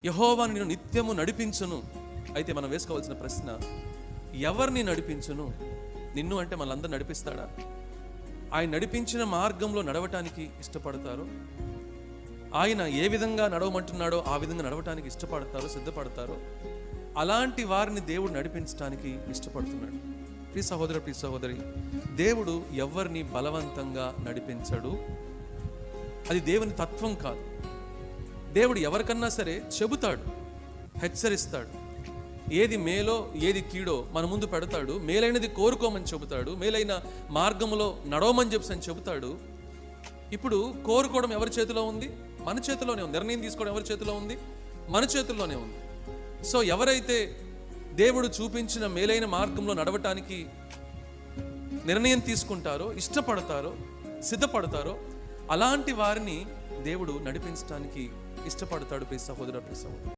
యెహోవా నిన్ను నిత్యము నడిపించును. అయితే మనం వేసుకోవాల్సిన ప్రశ్న, ఎవరిని నడిపించును? నిన్ను అంటే మనందరూ నడిపిస్తాడా? ఆయన నడిపించిన మార్గంలో నడవటానికి ఇష్టపడతారు. ఆయన ఏ విధంగా నడవమంటున్నాడో ఆ విధంగా నడవటానికి ఇష్టపడతారో, సిద్ధపడతారో అలాంటి వారిని దేవుడు నడిపించడానికి ఇష్టపడుతున్నాడు. ప్రియ సహోదర, ప్రియ సహోదరి, దేవుడు ఎవరిని బలవంతంగా నడిపించడు. అది దేవుని తత్వం కాదు. దేవుడు ఎవరికన్నా సరే చెబుతాడు, హెచ్చరిస్తాడు. ఏది మేలో ఏది కీడో మన ముందు పెడతాడు. మేలైనది కోరుకోమని చెబుతాడు, మేలైన మార్గంలో నడవమని చెప్పి చెబుతాడు. ఇప్పుడు కోరుకోవడం ఎవరి చేతిలో ఉంది? మన చేతిలోనే ఉంది. నిర్ణయం తీసుకోవడం ఎవరి చేతిలో ఉంది? మన చేతుల్లోనే ఉంది. సో ఎవరైతే దేవుడు చూపించిన మేలైన మార్గంలో నడవటానికి నిర్ణయం తీసుకుంటారో, ఇష్టపడతారో, సిద్ధపడతారో అలాంటి వారిని దేవుడు నడిపించడానికి ఇష్టపడతాడు. ప్రియ సహోదర, ప్రియ సహోదరి.